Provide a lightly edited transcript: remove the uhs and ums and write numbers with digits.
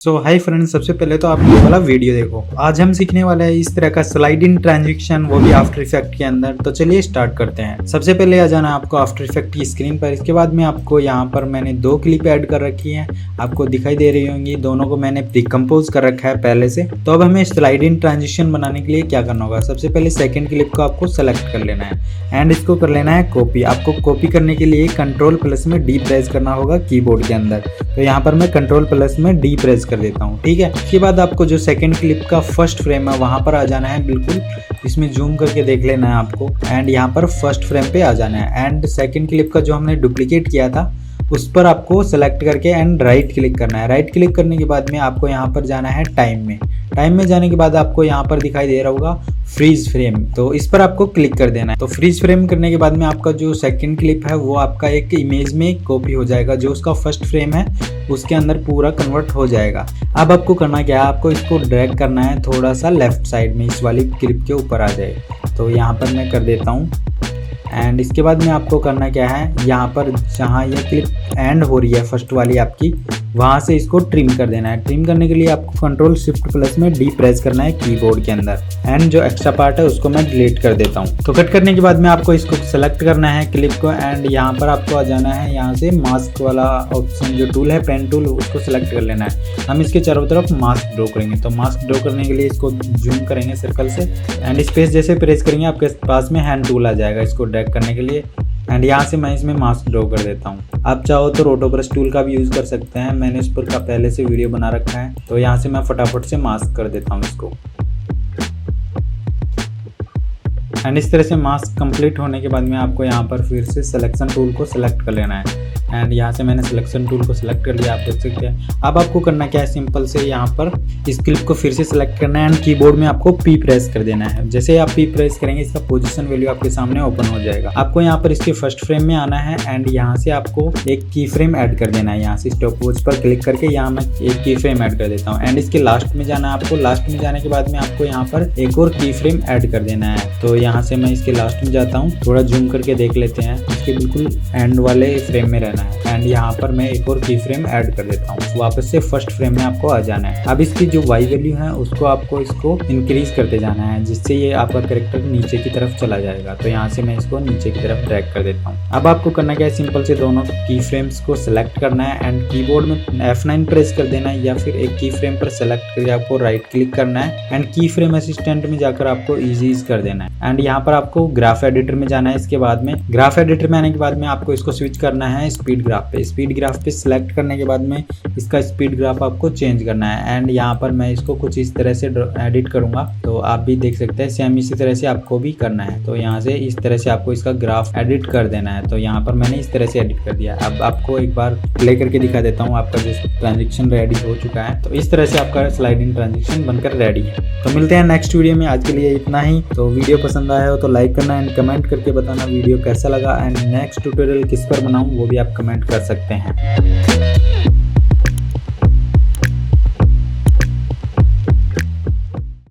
सो hi friends, सबसे पहले तो आप ये वाला वीडियो देखो। आज हम सीखने वाले हैं इस तरह का स्लाइड इन ट्रांजिशन, वो भी आफ्टर इफेक्ट के अंदर। तो चलिए स्टार्ट करते हैं। सबसे पहले आ जाना आपको आफ्टर इफेक्ट की स्क्रीन पर। इसके बाद में आपको यहाँ पर मैंने दो क्लिप ऐड कर रखी हैं, आपको दिखाई दे रही होंगी। दोनों को मैंने डिकम्पोज कर रखा है पहले से। तो अब हमें स्लाइड इन ट्रांजिशन बनाने के लिए क्या करना होगा, सबसे पहले सेकेंड क्लिप को आपको सेलेक्ट कर लेना है एंड इसको कर लेना है कॉपी। आपको कॉपी करने के लिए Ctrl+D प्रेस करना होगा कीबोर्ड के अंदर। तो यहाँ पर मैं Ctrl+D प्रेस कर देता हूँ, ठीक है। इसके बाद आपको जो सेकंड क्लिप का फर्स्ट फ्रेम है वहां पर आ जाना है, बिल्कुल इसमें जूम करके देख लेना है आपको एंड यहाँ पर फर्स्ट फ्रेम पे आ जाना है। एंड सेकंड क्लिप का जो हमने डुप्लीकेट किया था उस पर आपको सेलेक्ट करके एंड राइट क्लिक करना है। राइट क्लिक करने के बाद में आपको यहाँ पर जाना है टाइम में। टाइम में जाने के बाद आपको यहाँ पर दिखाई दे रहा होगा फ्रीज फ्रेम, तो इस पर आपको क्लिक कर देना है। तो फ्रीज फ्रेम करने के बाद में आपका जो सेकंड क्लिप है वो आपका एक इमेज में कॉपी हो जाएगा, जो उसका फर्स्ट फ्रेम है उसके अंदर पूरा कन्वर्ट हो जाएगा। अब आपको करना क्या है, आपको इसको ड्रैग करना है थोड़ा सा लेफ्ट साइड में, इस वाली क्लिप के ऊपर आ जाए। तो यहाँ पर मैं कर देता हूँ एंड इसके बाद में आपको करना क्या है, यहाँ पर जहाँ यह क्लिप एंड हो रही है फर्स्ट वाली आपकी, वहाँ से इसको ट्रिम कर देना है। ट्रिम करने के लिए आपको Ctrl+D प्रेस करना है कीबोर्ड के अंदर एंड जो एक्स्ट्रा पार्ट है उसको मैं डिलीट कर देता हूँ। तो कट करने के बाद में आपको इसको सेलेक्ट करना है क्लिप को एंड यहाँ पर आपको आ जाना है, यहाँ से मास्क वाला ऑप्शन जो टूल है पेन टूल, उसको सेलेक्ट कर लेना है। हम इसके चारों तरफ मास्क ड्रॉ करेंगे। तो मास्क ड्रॉ करने के लिए इसको जूम करेंगे सर्कल से एंड स्पेस जैसे प्रेस करेंगे आपके पास में हैंड टूल आ जाएगा इसको ड्रैग करने के लिए। एंड यहाँ से मैं इसमें मास्क ड्रॉ कर देता हूँ। आप चाहो तो रोटो ब्रश टूल का भी यूज़ कर सकते हैं, मैंने इस पर का पहले से वीडियो बना रखा है। तो यहाँ से मैं फटाफट से मास्क कर देता हूँ इसको। एंड इस तरह से मास्क कंप्लीट होने के बाद में आपको यहाँ पर फिर से सिलेक्शन टूल को सिलेक्ट कर लेना है एंड यहाँ से मैंने सिलेक्शन टूल को सिलेक्ट कर लिया, आप देख सकते हैं। अब आपको करना क्या है, सिंपल से यहाँ पर इस क्लिप को फिर से सिलेक्ट करना है एंड कीबोर्ड में आपको P प्रेस कर देना है। जैसे आप P प्रेस करेंगे इसका पोजीशन वैल्यू आपके सामने ओपन हो जाएगा। आपको यहाँ पर इसके फर्स्ट फ्रेम में आना है एंड यहाँ से आपको एक की फ्रेम ऐड कर देना है। यहाँ से स्टॉपवॉच पर क्लिक करके यहाँ मैं एक की फ्रेम ऐड कर देता हूँ एंड इसके लास्ट में जाना है आपको। लास्ट में जाने के बाद में आपको यहाँ पर एक और की फ्रेम ऐड कर देना है। तो यहाँ से मैं इसके लास्ट में जाता हूँ, थोड़ा जूम करके देख लेते हैं, इसके बिल्कुल एंड वाले फ्रेम में रहना है एंड यहाँ पर मैं एक और की फ्रेम ऐड कर देता हूँ। वापस से फर्स्ट फ्रेम में आपको आ जाना है। अब इसकी जो वाई वैल्यू है उसको आपको इसको इंक्रीज करते जाना है, जिससे ये आपका कैरेक्टर नीचे की तरफ चला जाएगा। तो यहाँ से मैं इसको नीचे की तरफ ड्रैग कर देता हूँ। अब आपको करना क्या है, सिंपल से दोनों की फ्रेम्स को सिलेक्ट करना है एंड कीबोर्ड में F9 प्रेस कर देना है या फिर एक की फ्रेम पर सेलेक्ट करके आपको राइट क्लिक करना है एंड की फ्रेम असिस्टेंट में जाकर आपको इजीज कर देना है एंड यहाँ पर आपको ग्राफ एडिटर में जाना है। इसके बाद में ग्राफ एडिटर में आने के बाद में आपको इसको स्विच करना है स्पीड ग्राफ पे। स्पीड ग्राफ पे सिलेक्ट करने के बाद में इसका स्पीड ग्राफ आपको चेंज करना है एंड यहाँ पर मैं इसको कुछ इस तरह से एडिट करूंगा। तो आप भी देख सकते हैं सेम इसी तरह से आपको भी करना है। तो यहाँ से इस तरह से आपको इसका ग्राफ एडिट कर देना है। तो यहाँ पर मैंने इस तरह से एडिट कर दिया। अब आपको एक बार प्ले करके दिखा देता हूँ, आपका जो ट्रांजेक्शन रेडी हो चुका है। तो इस तरह से आपका स्लाइड इन ट्रांजेक्शन बनकर रेडी है। तो मिलते हैं नेक्स्ट वीडियो में, आज के लिए इतना ही। तो वीडियो पसंद आया हो तो लाइक करना एंड कमेंट करके बताना वीडियो कैसा लगा एंड नेक्स्ट ट्यूटोरियल किस पर बनाऊँ वो भी आप कमेंट कर सकते हैं।